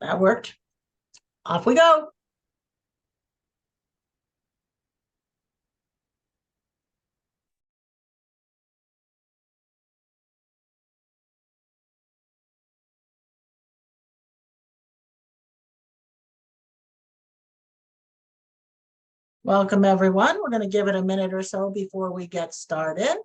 That worked. Off we go. Welcome, everyone. We're going to give it a minute or so before we get started.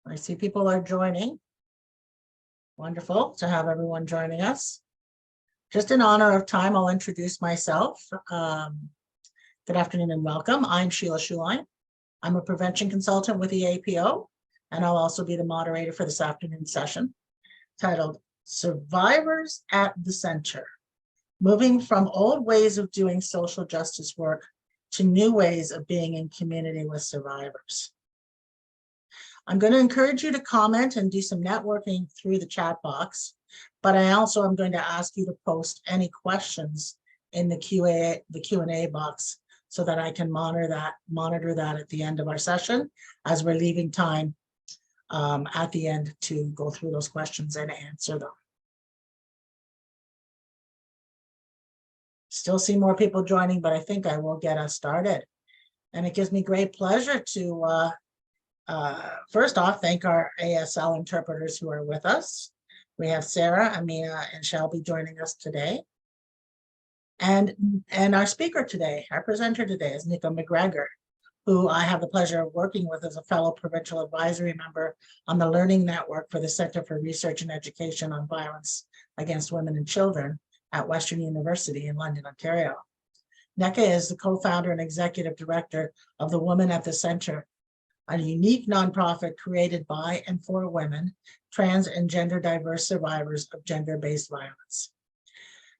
I see people are joining. Wonderful to have everyone joining us. Just in honor of time, I'll introduce myself. Good afternoon and welcome. I'm Sheila Schuline. I'm a prevention consultant with the APO, and I'll also be the moderator for this afternoon session titled Survivors at the Center, Moving from Old Ways of Doing Social Justice Work to New Ways of Being in Community with Survivors. I'm going to encourage you to comment and do some networking through the chat box, but I also am going to ask you to post any questions in the Q&A box so that I can monitor that at the end of our session as we're leaving time at the end to go through those questions and answer them. Still see more people joining, but I think I will get us started. And it gives me great pleasure to first off, thank our ASL interpreters who are with us. We have Sarah, Amina, and Shelby joining us today. And our speaker today, our presenter today is Nneka MacGregor, who I have the pleasure of working with as a fellow provincial advisory member on the Learning Network for the Centre for Research and Education on Violence Against Women and Children at Western University in London, Ontario. Nneka is the co-founder and executive director of the WomenatthecentrE, a unique nonprofit created by and for women, trans and gender diverse survivors of gender-based violence.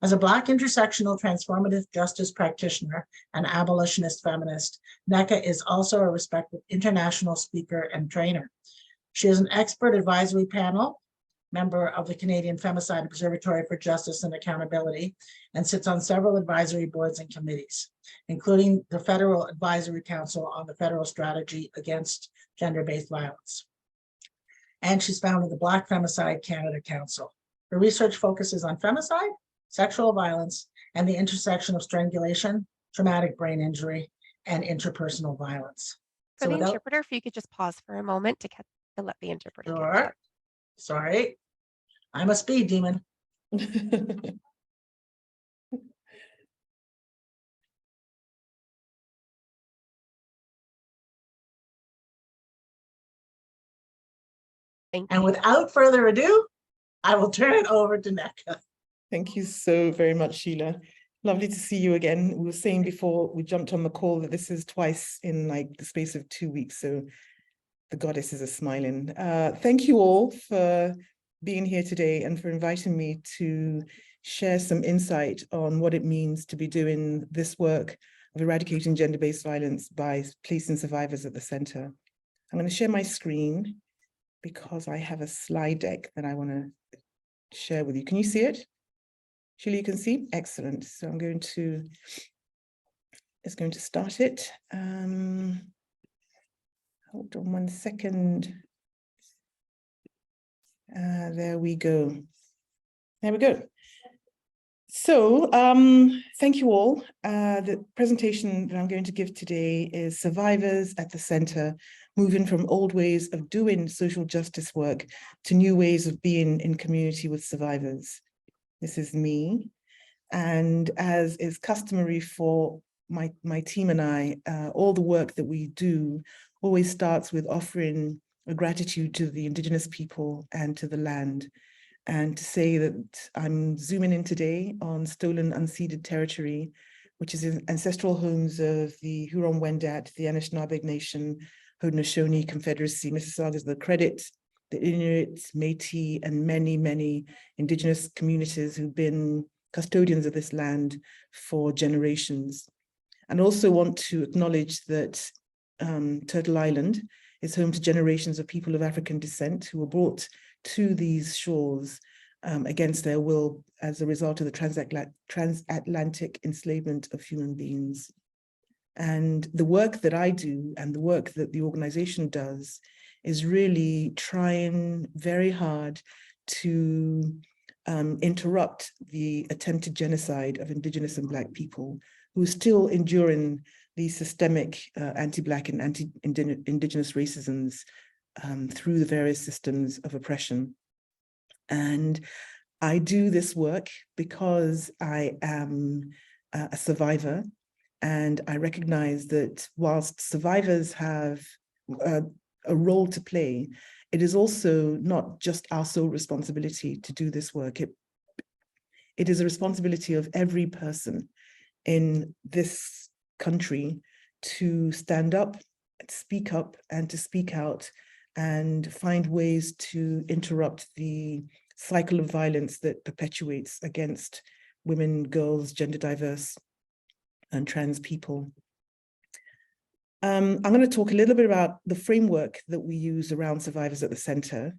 As a Black intersectional transformative justice practitioner and abolitionist feminist, Nneka is also a respected international speaker and trainer. She is an expert advisory panel member of the Canadian Femicide Observatory for Justice and Accountability, and sits on several advisory boards and committees, including the Federal Advisory Council on the Federal Strategy Against Gender-Based Violence. And she's founded the Black Femicide Canada Council. Her research focuses on femicide, sexual violence, and the intersection of strangulation, traumatic brain injury, and interpersonal violence. For the interpreter, if you could just pause for a moment to let the interpreter Sure. Sorry. I'm a speed demon. And without further ado, I will turn it over to Nneka. Thank you so very much, Sheila. Lovely to see you again. We were saying before we jumped on the call that this is twice in like the space of 2 weeks, so the goddesses are smiling. Thank you all for being here today and for inviting me to share some insight on what it means to be doing this work of eradicating gender-based violence by placing survivors at the center. I'm going to share my screen because I have a slide deck that I want to share with you. Can you see it? Sheila, you can see? Excellent. So I'm going to start it. Hold on 1 second. There we go. There we go. So thank you all. The presentation that I'm going to give today is Survivors at the Center, moving from old ways of doing social justice work to new ways of being in community with survivors. This is me. And as is customary for my team and I, all the work that we do always starts with offering a gratitude to the Indigenous people and to the land, and to say that I'm zooming in today on stolen unceded territory, which is in ancestral homes of the Huron-Wendat, the Anishinaabe Nation, Haudenosaunee Confederacy, Mississaugas, the Credit, the Inuit, Métis, and many, many Indigenous communities who've been custodians of this land for generations. And also want to acknowledge that Turtle Island is home to generations of people of African descent who were brought to these shores against their will as a result of the transatlantic enslavement of human beings. And the work that I do and the work that the organization does is really trying very hard to interrupt the attempted genocide of Indigenous and Black people who are still enduring these systemic anti-Black and anti-Indigenous racisms through the various systems of oppression. And I do this work because I am a survivor, and I recognize that whilst survivors have a role to play, it is also not just our sole responsibility to do this work. It is a responsibility of every person in this country to stand up, speak up, and to speak out and find ways to interrupt the cycle of violence that perpetuates against women, girls, gender diverse, and trans people. I'm going to talk a little bit about the framework that we use around Survivors at the Center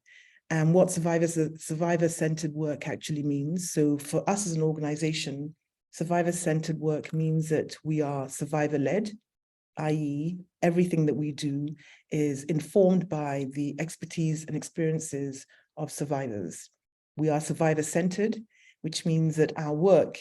and what survivor-centered work actually means. So for us as an organization, survivor-centered work means that we are survivor-led, i.e. everything that we do is informed by the expertise and experiences of survivors. We are survivor-centered, which means that our work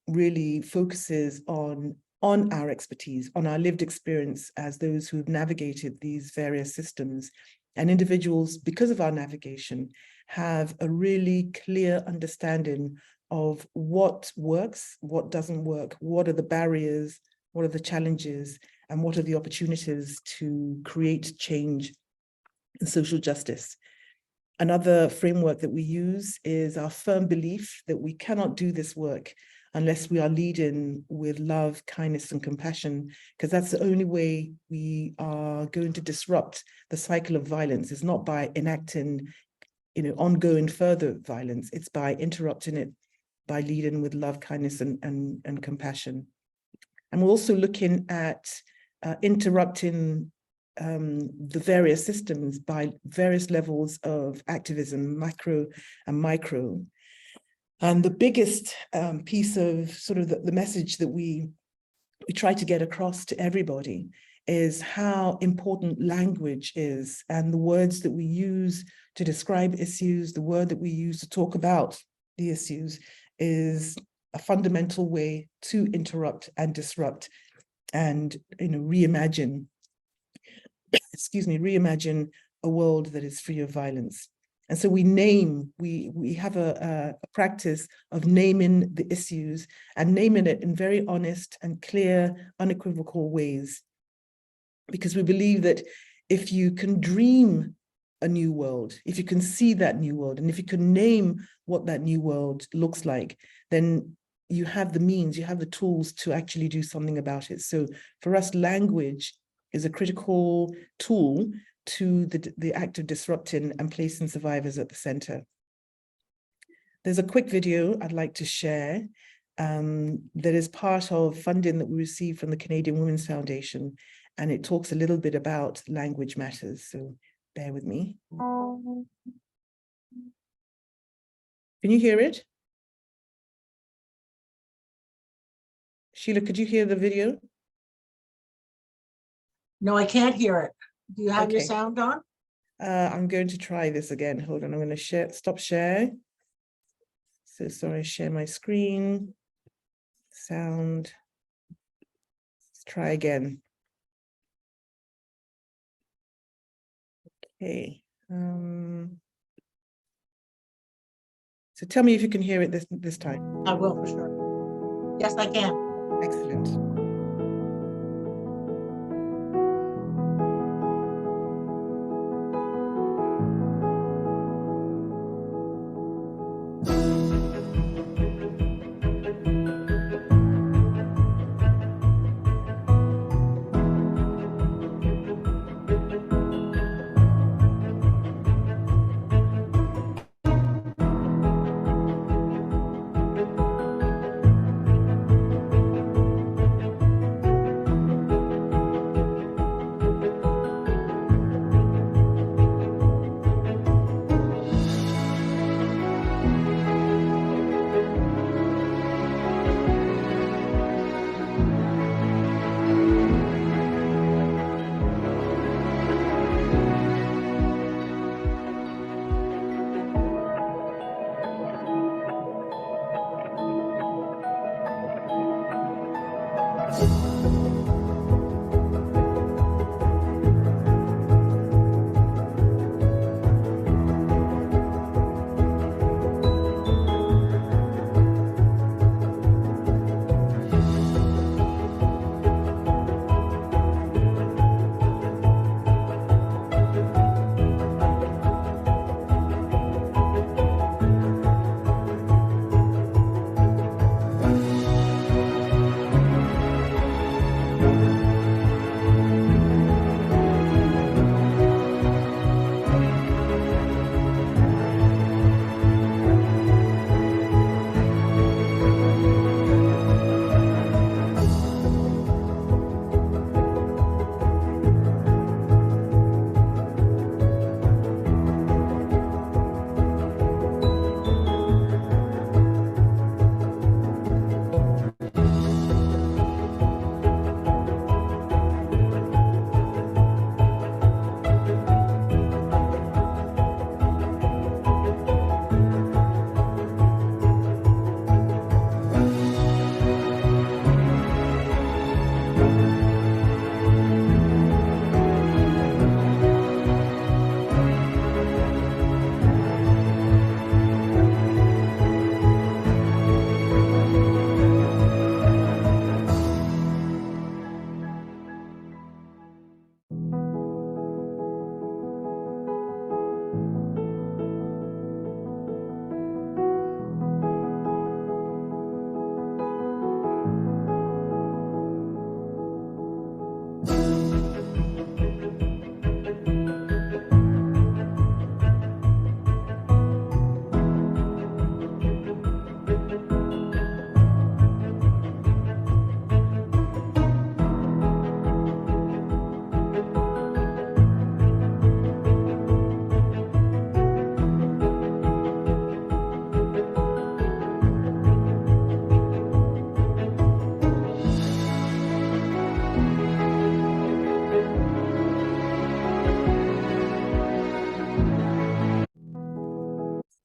really focuses on our expertise, on our lived experience as those who've navigated these various systems. And individuals, because of our navigation, have a really clear understanding of what works, what doesn't work, what are the barriers, what are the challenges, and what are the opportunities to create change and social justice. Another framework that we use is our firm belief that we cannot do this work unless we are leading with love, kindness, and compassion, because that's the only way we are going to disrupt the cycle of violence. It's not by enacting, ongoing further violence. It's by interrupting it, by leading with love, kindness, and compassion. And we're also looking at interrupting the various systems by various levels of activism, macro and micro. And the biggest piece of sort of the message that we try to get across to everybody is how important language is, and the words that we use to describe issues, the word that we use to talk about the issues is a fundamental way to interrupt and disrupt and reimagine a world that is free of violence. And so we have a practice of naming the issues and naming it in very honest and clear, unequivocal ways. Because we believe that if you can dream a new world, if you can see that new world, and if you can name what that new world looks like, then you have the means, you have the tools to actually do something about it. So for us, language is a critical tool to the act of disrupting and placing survivors at the center. There's a quick video I'd like to share that is part of funding that we received from the Canadian Women's Foundation, and it talks a little bit about language matters, so bear with me. Can you hear it? Sheila, could you hear the video? No, I can't hear it. Do you have your Okay. sound on? I'm going to try this again. Hold on, I'm going to stop share. So sorry, share my screen. Sound. Let's try again. Okay. So tell me if you can hear it this time. I will for sure. Yes, I can. Excellent.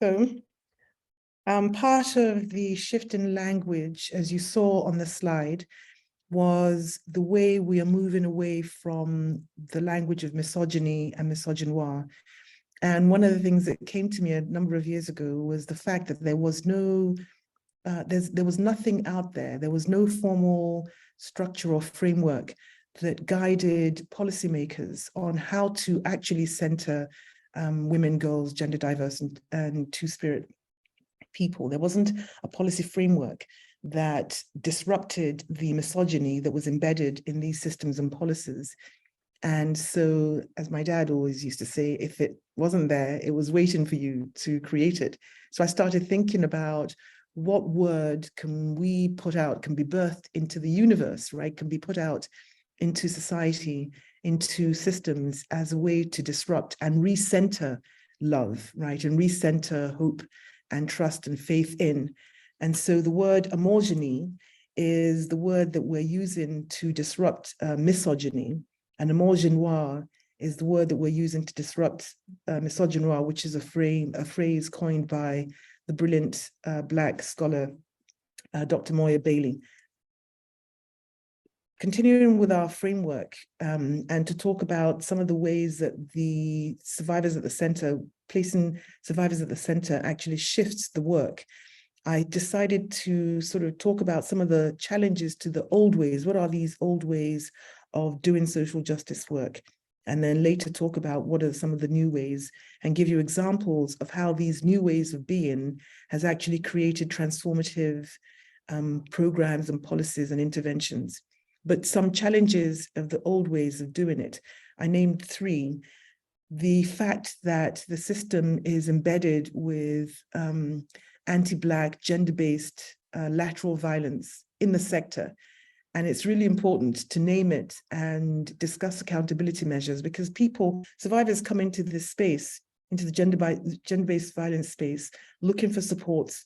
So, part of the shift in language, as you saw on the slide, was the way we are moving away from the language of misogyny and misogynoir. And one of the things that came to me a number of years ago was the fact that there was no, there was nothing out there. There was no formal structure or framework that guided policymakers on how to actually center women, girls, gender diverse, and two-spirit people. There wasn't a policy framework that disrupted the misogyny that was embedded in these systems and policies. And so, as my dad always used to say, if it wasn't there, it was waiting for you to create it. So I started thinking about what word can we put out, can be birthed into the universe, right? Can be put out into society, into systems as a way to disrupt and recenter love, right? And recenter hope and trust and faith in. And so the word homogeny is the word that we're using to disrupt misogyny. And homogenoir is the word that we're using to disrupt misogynoir, which is a phrase coined by the brilliant Black scholar, Dr. Moya Bailey. Continuing with our framework and to talk about some of the ways that the survivors at the center, placing survivors at the center actually shifts the work, I decided to sort of talk about some of the challenges to the old ways. What are these old ways of doing social justice work? And then later talk about what are some of the new ways and give you examples of how these new ways of being has actually created transformative programs and policies and interventions. But some challenges of the old ways of doing it. I named 3. The fact that the system is embedded with anti-Black, gender-based lateral violence in the sector. And it's really important to name it and discuss accountability measures, because survivors come into this space, into the gender-based violence space, looking for supports,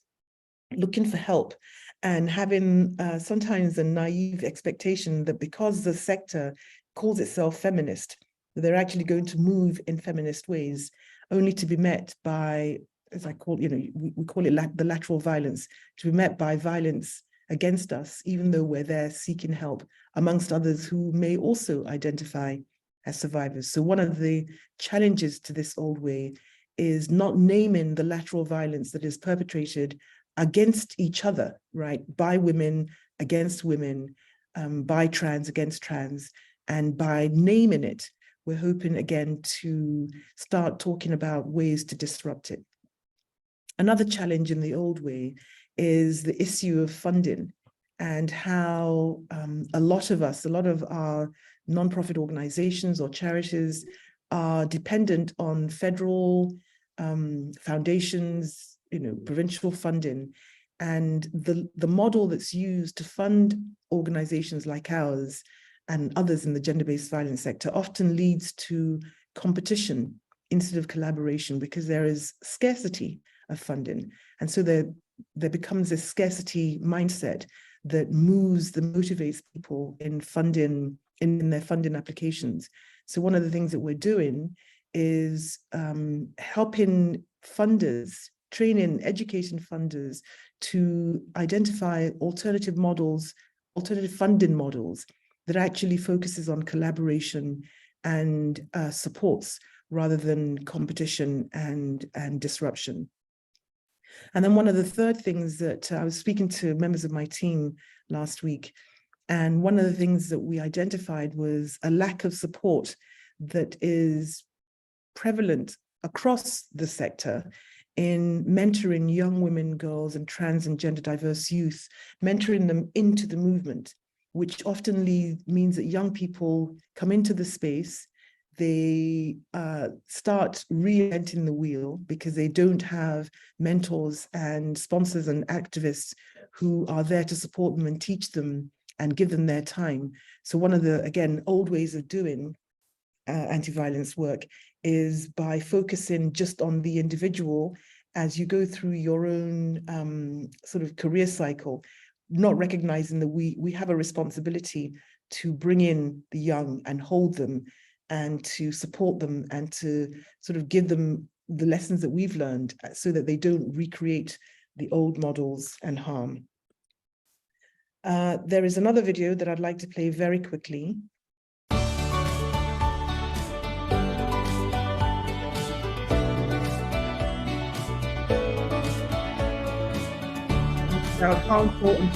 looking for help, and having sometimes a naive expectation that because the sector calls itself feminist, they're actually going to move in feminist ways, only to be met by, as I call, we call it the lateral violence, to be met by violence against us, even though we're there seeking help, amongst others who may also identify as survivors. So one of the challenges to this old way is not naming the lateral violence that is perpetrated against each other, right? By women against women, by trans against trans, and by naming it, we're hoping again to start talking about ways to disrupt it. Another challenge in the old way is the issue of funding, and how a lot of our nonprofit organizations or charities are dependent on federal foundations, provincial funding. And the model that's used to fund organizations like ours and others in the gender-based violence sector often leads to competition instead of collaboration, because there is scarcity of funding. And so there becomes a scarcity mindset that motivates people in funding, in their funding applications. So one of the things that we're doing is helping funders, training, educating funders to identify alternative models, alternative funding models that actually focuses on collaboration and supports rather than competition and disruption. And then one of the third things that I was speaking to members of my team last week, and one of the things that we identified was a lack of support that is prevalent across the sector in mentoring young women, girls, and trans and gender diverse youth, mentoring them into the movement, which often means that young people come into the space, they start reinventing the wheel because they don't have mentors and sponsors and activists who are there to support them and teach them and give them their time. So one of the, again, old ways of doing anti-violence work is by focusing just on the individual as you go through your own sort of career cycle, not recognizing that we have a responsibility to bring in the young and hold them and to support them and to sort of give them the lessons that we've learned so that they don't recreate the old models and harm. There is another video that I'd like to play very quickly. How important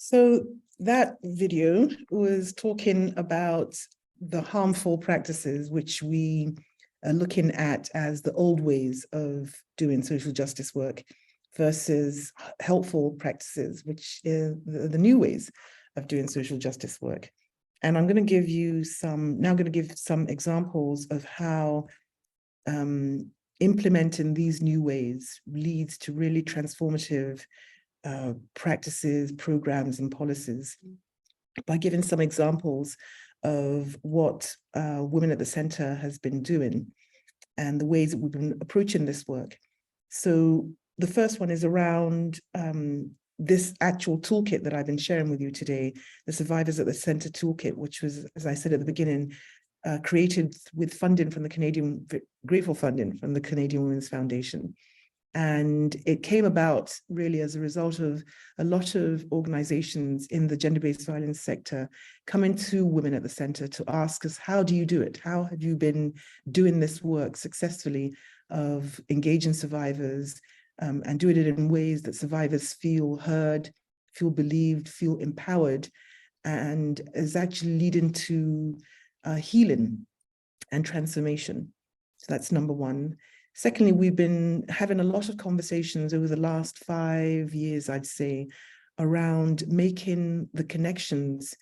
So that video was talking about the harmful practices which we are looking at as the old ways of doing social justice work versus helpful practices, which is the new ways of doing social justice work. And I'm going to give you some examples of how implementing these new ways leads to really transformative practices, programs, and policies, by giving some examples of what Women at the Centre has been doing and the ways that we've been approaching this work. So the first one is around this actual toolkit that I've been sharing with you today, the Survivors at the Centre toolkit, which was, as I said at the beginning, created with funding from the grateful funding from the Canadian Women's Foundation. And it came about really as a result of a lot of organizations in the gender-based violence sector coming to Women at the Centre to ask us, how do you do it? How have you been doing this work successfully of engaging survivors and doing it in ways that survivors feel heard, feel believed, feel empowered, and is actually leading to healing and transformation. So that's number one. Secondly, we've been having a lot of conversations over the last 5 years, I'd say, around making the connections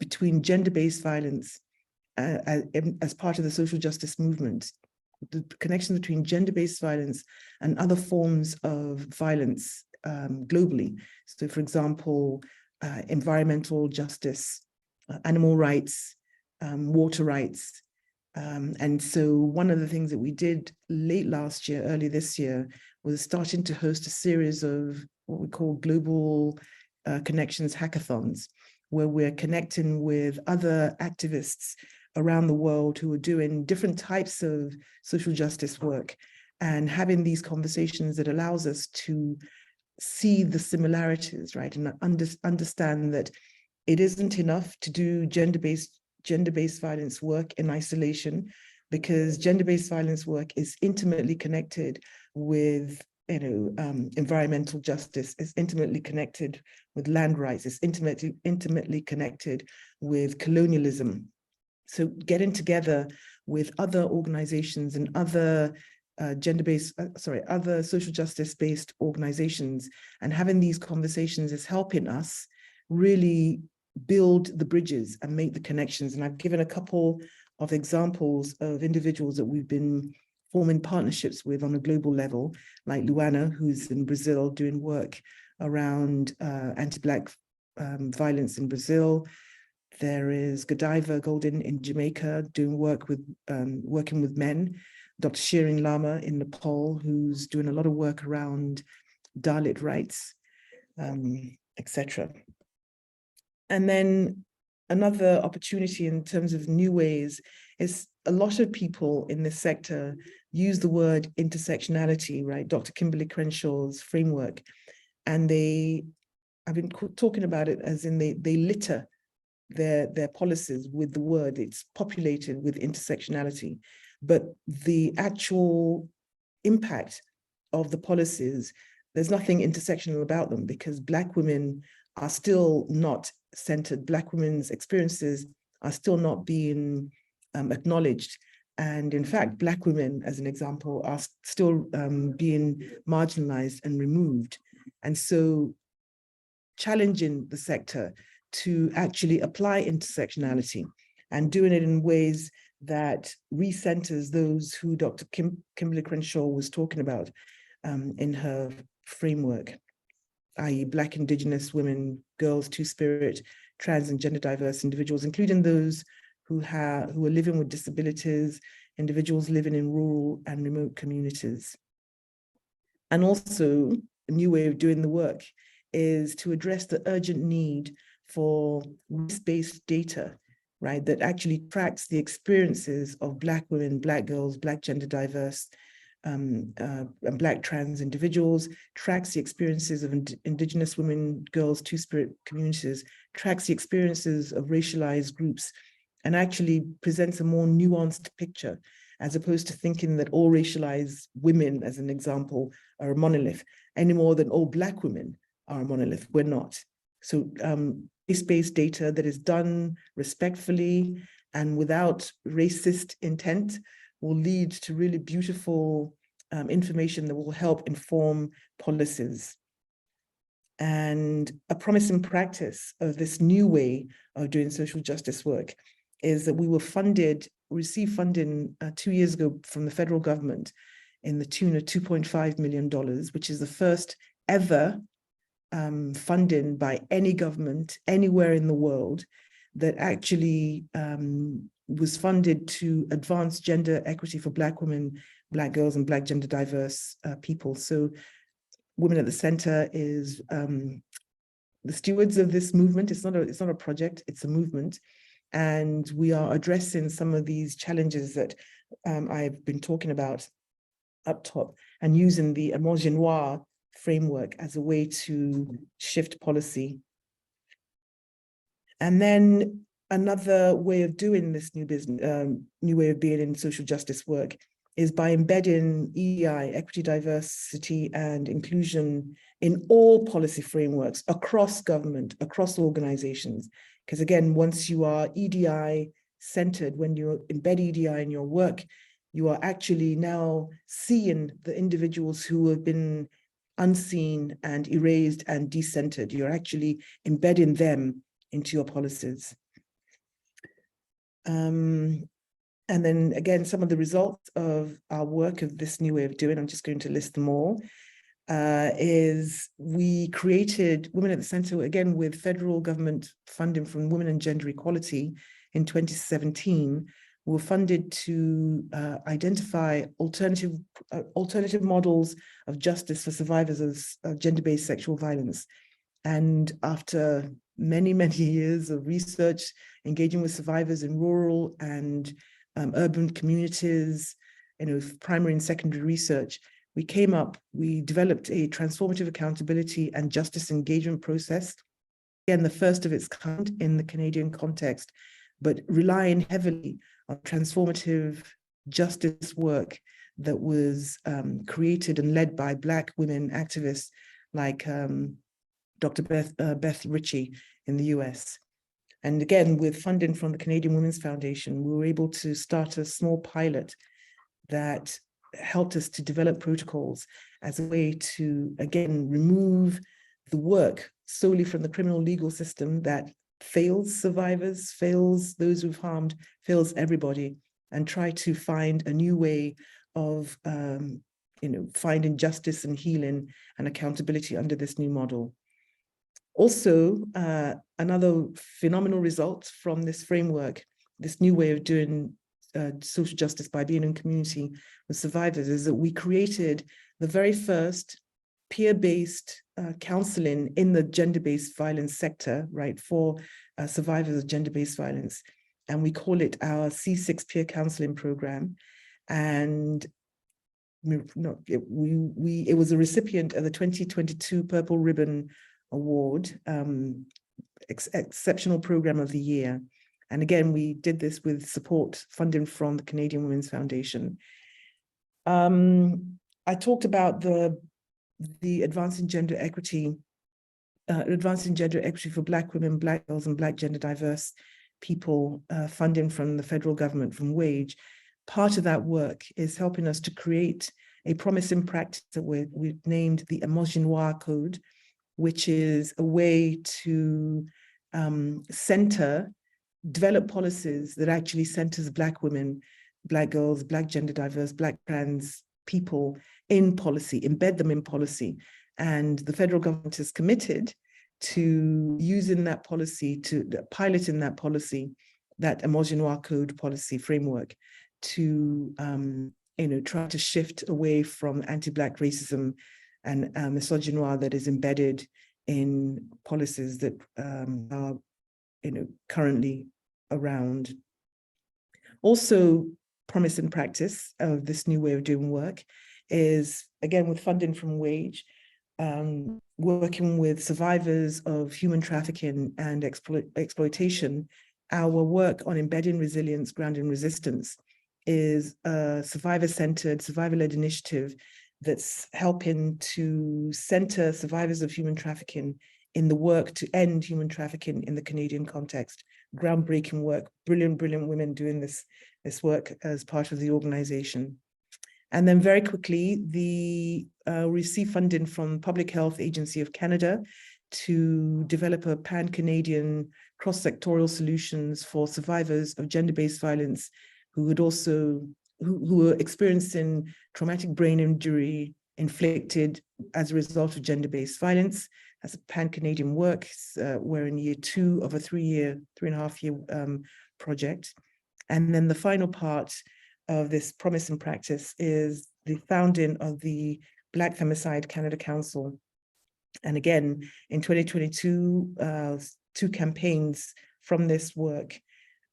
between gender-based violence as part of the social justice movement, the connection between gender-based violence and other forms of violence globally. So, for example, environmental justice, animal rights, water rights. And so one of the things that we did late last year, early this year, was starting to host a series of what we call global connections hackathons, where we're connecting with other activists around the world who are doing different types of social justice work and having these conversations that allows us to see the similarities, right? And understand that it isn't enough to do gender-based violence work in isolation, because gender-based violence work is intimately connected with environmental justice, is intimately connected with land rights, is intimately connected with colonialism. So getting together with other organizations and other other social justice-based organizations and having these conversations is helping us really build the bridges and make the connections. And I've given a couple of examples of individuals that we've been forming partnerships with on a global level, like Luana, who's in Brazil doing work around anti-Black violence in Brazil. There is Godiva Golden in Jamaica doing work with working with men. Dr. Shirin Lama in Nepal, who's doing a lot of work around Dalit rights, etc. And then another opportunity in terms of new ways is a lot of people in this sector use the word intersectionality, right? Dr. Kimberly Crenshaw's framework. And I've been talking about it as in they litter their policies with the word. It's populated with intersectionality. But the actual impact of the policies, there's nothing intersectional about them, because Black women are still not centered. Black women's experiences are still not being acknowledged. And in fact, Black women, as an example, are still being marginalized and removed. And so challenging the sector to actually apply intersectionality and doing it in ways that recenters those who Dr. Kimberly Crenshaw was talking about in her framework, i.e. Black, Indigenous women, girls, two-spirit, trans and gender diverse individuals, including those who are living with disabilities, individuals living in rural and remote communities. And also, a new way of doing the work is to address the urgent need for race-based data, right, that actually tracks the experiences of Black women, Black girls, Black gender diverse, and Black trans individuals, tracks the experiences of Indigenous women, girls, two-spirit communities, tracks the experiences of racialized groups, and actually presents a more nuanced picture, as opposed to thinking that all racialized women, as an example, are a monolith, any more than all Black women are a monolith. We're not. So race-based data that is done respectfully and without racist intent will lead to really beautiful information that will help inform policies. And a promising practice of this new way of doing social justice work is that we were received funding 2 years ago from the federal government in the tune of $2.5 million, which is the first ever funding by any government anywhere in the world that actually was funded to advance gender equity for Black women, Black girls, and Black gender diverse people. So Women at the Center is the stewards of this movement. It's not a project, it's a movement. And we are addressing some of these challenges that I've been talking about up top, and using the Emotion framework as a way to shift policy. And then another way of doing this new way of being in social justice work is by embedding EDI, equity, diversity, and inclusion in all policy frameworks across government, across organizations. Because again, once you are EDI centered, when you embed EDI in your work, you are actually now seeing the individuals who have been unseen and erased and decentered. You're actually embedding them into your policies. And then again, some of the results of our work of this new way of doing, I'm just going to list them all, is we created Women at the Center, again, with federal government funding from Women and Gender Equality in 2017. We were funded to identify alternative models of justice for survivors of gender-based sexual violence. And after many, many years of research, engaging with survivors in rural and urban communities, primary and secondary research, we developed a transformative accountability and justice engagement process. Again, the first of its kind in the Canadian context, but relying heavily on transformative justice work that was created and led by Black women activists like Dr. Beth Ritchie in the US. And again, with funding from the Canadian Women's Foundation, we were able to start a small pilot that helped us to develop protocols as a way to, again, remove the work solely from the criminal legal system that fails survivors, fails those who've harmed, fails everybody, and try to find a new way of finding justice and healing and accountability under this new model. Also, another phenomenal result from this framework, this new way of doing social justice by being in community with survivors, is that we created the very first peer-based counseling in the gender-based violence sector, right, for survivors of gender-based violence. And we call it our C6 peer counseling program. And it was a recipient of the 2022 Purple Ribbon Award, Exceptional Program of the Year. And again, we did this with support funding from the Canadian Women's Foundation. I talked about the advancing gender equity for Black women, Black girls, and Black gender diverse people, funding from the federal government, from WAGE. Part of that work is helping us to create a promising practice that we've named the Emotion Code, which is a way to develop policies that actually centers Black women, Black girls, Black gender diverse, Black trans people in policy, embed them in policy. And the federal government is committed to using that policy, to piloting that policy, that Emotion Code policy framework, to try to shift away from anti-Black racism and misogynoir that is embedded in policies that are currently around. Also, promising practice of this new way of doing work is, again, with funding from WAGE, working with survivors of human trafficking and exploitation. Our work on embedding resilience, grounding resistance is a survivor-centered, survivor-led initiative that's helping to center survivors of human trafficking in the work to end human trafficking in the Canadian context. Groundbreaking work, brilliant women doing this work as part of the organization. And then very quickly, the received funding from Public Health Agency of Canada to develop a pan-Canadian cross-sectoral solutions for survivors of gender-based violence who were experiencing traumatic brain injury inflicted as a result of gender-based violence. That's a pan-Canadian work. We're in year 2 of a 3.5-year project. And then the final part of this promise and practice is the founding of the Black Femicide Canada Council. And again, in 2022, 2 campaigns from this work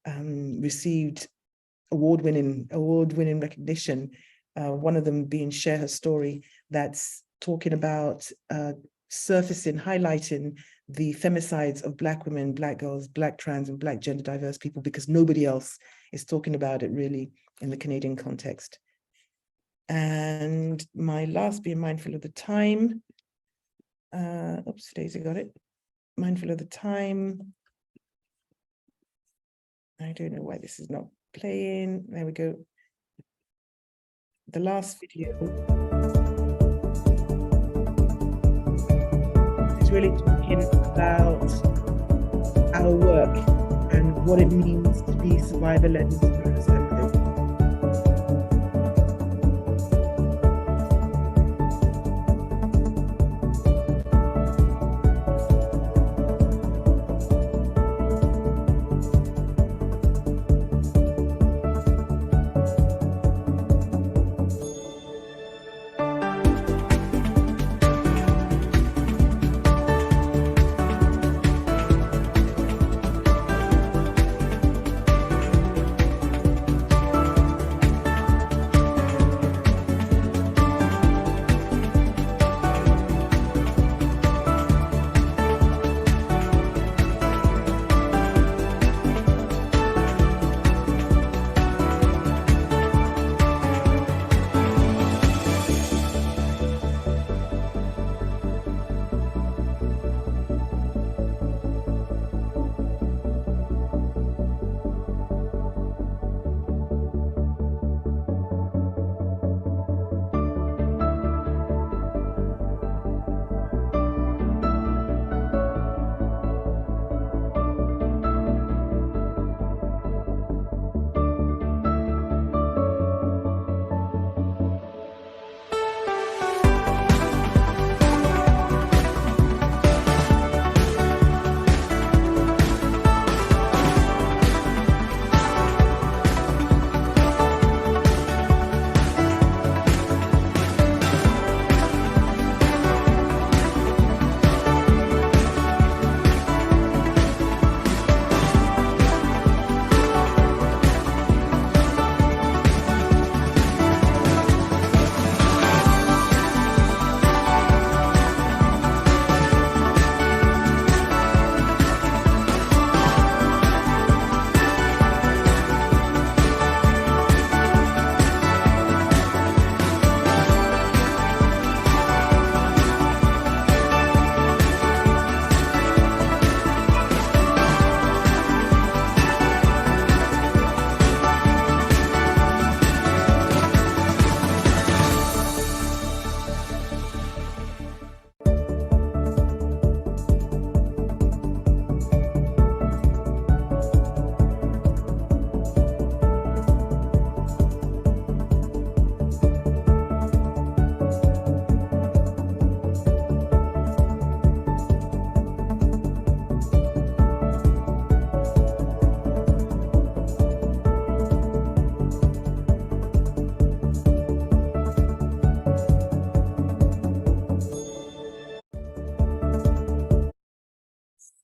received award-winning recognition. One of them being Share Her Story, that's talking about surfacing, highlighting the femicides of Black women, Black girls, Black trans, and Black gender diverse people, because nobody else is talking about it really in the Canadian context. And my last, being mindful of the time. Oops, Daisy got it. Mindful of the time. I don't know why this is not playing. There we go. The last video is really talking about our work and what it means to be survivor-led in SurvivorsatthecentrE.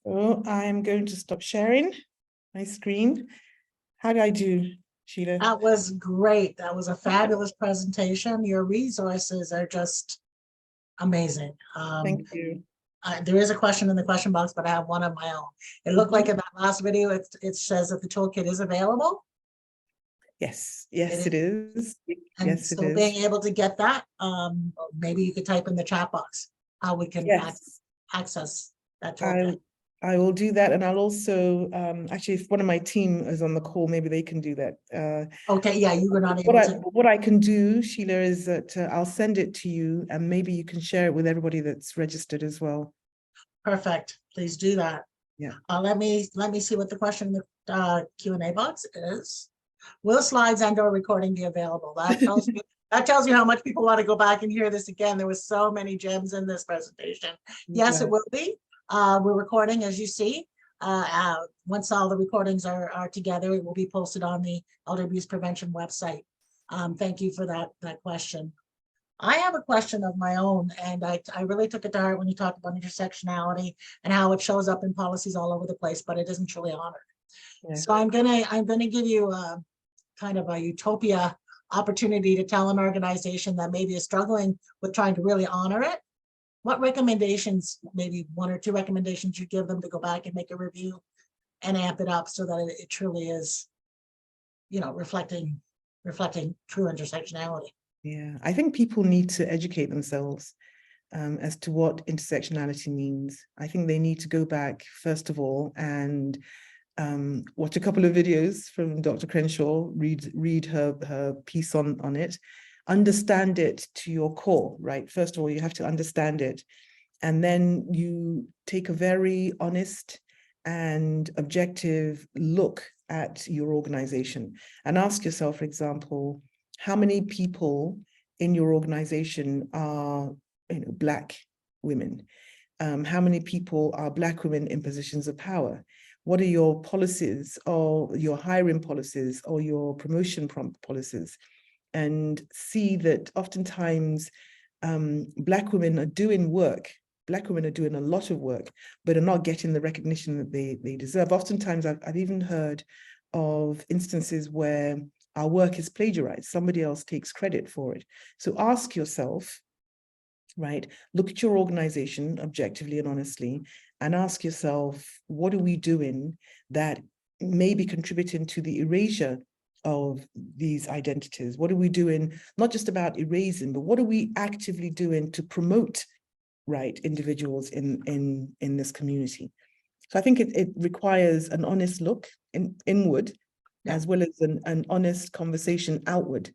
So I'm going to stop sharing my screen. How did I do, Sheila? That was great. That was a fabulous presentation. Your resources are just amazing. Thank you. There is a question in the question box, but I have one of my own. It looked like in that last video, it says that the toolkit is available. Yes, yes, it is. And Yes, it so is. being able to get that, maybe you could type in the chat box how we can Yes. access That's okay. I will do that, and I'll also actually, if one of my team is on the call, maybe they can do that. Okay, yeah, you were not able to. What I can do, Sheila, is that I'll send it to you, and maybe you can share it with everybody that's registered as well. Perfect. Please do that. Yeah. Let me see what the question in the Q&A box is. Will slides and/or recording be available? That tells you how much people want to go back and hear this again. There was so many gems in this presentation. Yes, it will be. We're recording, as you see. Once all the recordings are together, it will be posted on the Elder Abuse Prevention website. Thank you for that question. I have a question of my own, and I really took it to heart when you talked about intersectionality and how it shows up in policies all over the place, but it isn't truly honored. Yeah. So I'm gonna give you a kind of a utopia opportunity to tell an organization that maybe is struggling with trying to really honor it. What recommendations, maybe 1 or 2 recommendations you give them to go back and make a review and amp it up so that it truly is, you know, reflecting true intersectionality? Yeah, I think people need to educate themselves as to what intersectionality means. I think they need to go back, first of all, and watch a couple of videos from Dr. Crenshaw, read her piece on it, understand it to your core, right? First of all, you have to understand it. And then you take a very honest and objective look at your organization and ask yourself, for example, how many people in your organization are, you know, Black women? How many people are Black women in positions of power? What are your policies, or your hiring policies, or your promotion policies? And see that oftentimes Black women are doing work. Black women are doing a lot of work, but are not getting the recognition that they deserve. Oftentimes, I've even heard of instances where our work is plagiarized. Somebody else takes credit for it. So ask yourself, right? Look at your organization objectively and honestly, and ask yourself, what are we doing that may be contributing to the erasure of these identities? What are we doing, not just about erasing, but what are we actively doing to promote, right, individuals in this community? So I think it requires an honest look inward, as well as an honest conversation outward.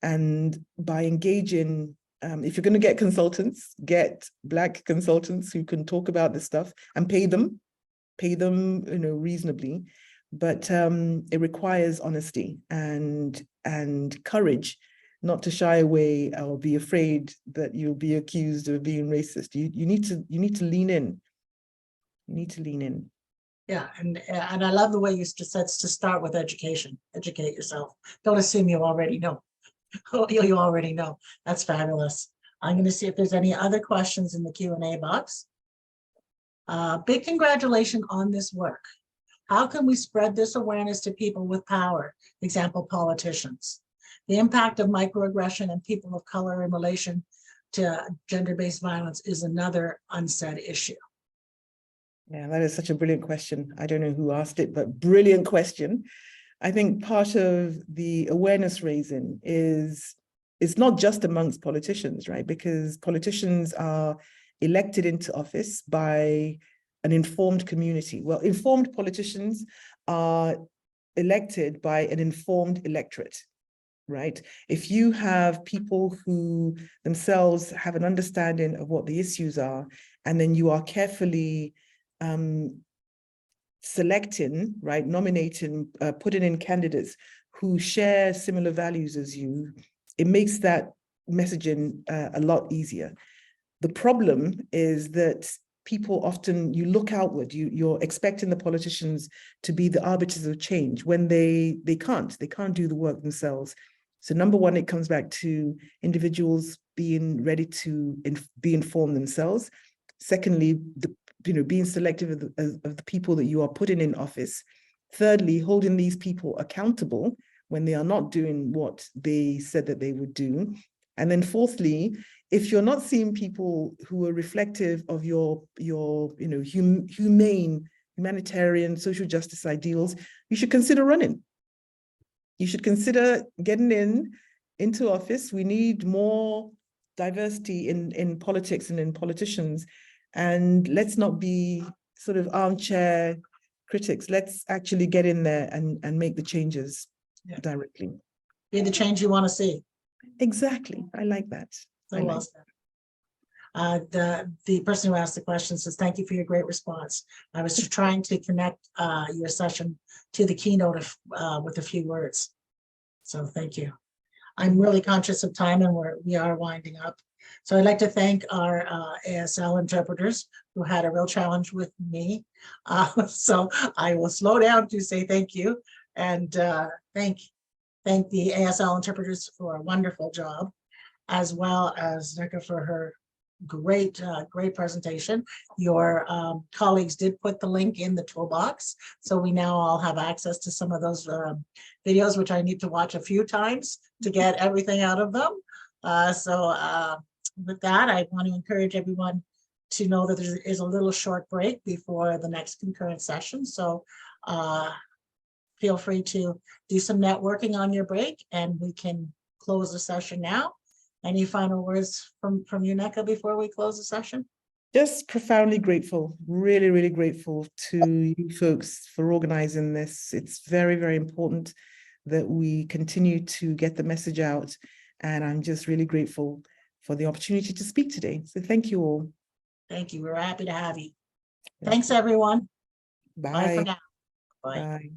And by engaging, if you're going to get consultants, get Black consultants who can talk about this stuff and pay them, you know, reasonably. But it requires honesty and courage, not to shy away or be afraid that you'll be accused of being racist. You need to lean in. You need to lean in. Yeah, and I love the way you said to start with education. Educate yourself. Don't assume you already know. You already know. That's fabulous. I'm going to see if there's any other questions in the Q&A box. Big congratulations on this work. How can we spread this awareness to people with power, example, politicians? The impact of microaggression and people of color in relation to gender-based violence is another unsaid issue. Yeah, that is such a brilliant question. I don't know who asked it, but brilliant question. I think part of the awareness raising is not just amongst politicians, right? Because politicians are elected into office by an informed community. Well, informed politicians are elected by an informed electorate, right? If you have people who themselves have an understanding of what the issues are, and then you are carefully selecting, right, nominating, putting in candidates who share similar values as you, it makes that messaging a lot easier. The problem is that people often, you look outward, you're expecting the politicians to be the arbiters of change when they can't do the work themselves. So number one, it comes back to individuals being ready to be informed themselves. Secondly, being selective of the people that you are putting in office. Thirdly, holding these people accountable when they are not doing what they said that they would do. And then fourthly, if you're not seeing people who are reflective of your humanitarian, social justice ideals, you should consider running. You should consider getting into office. We need more diversity in politics and in politicians. And let's not be sort of armchair critics. Let's actually get in there and make the changes directly. Be the change you want to see. Exactly. I like that. So well said. The person who asked the question says, thank you for your great response. I was just trying to connect your session to the keynote with a few words. So thank you. I'm really conscious of time and we are winding up. So I'd like to thank our ASL interpreters who had a real challenge with me. So I will slow down to say thank you and thank the ASL interpreters for a wonderful job, as well as Nneka for her great presentation. Your colleagues did put the link in the toolbox, so we now all have access to some of those videos, which I need to watch a few times to get everything out of them. With that, I want to encourage everyone to know that there is a little short break before the next concurrent session. So feel free to do some networking on your break, and we can close the session now. Any final words from you, Nneka, before we close the session? Just profoundly grateful, really, really grateful to you folks for organizing this. It's very, very important that we continue to get the message out. And I'm just really grateful for the opportunity to speak today. So thank you all. Thank you. We're happy to have you. Thanks, everyone. Bye. Bye for now. Bye. Bye.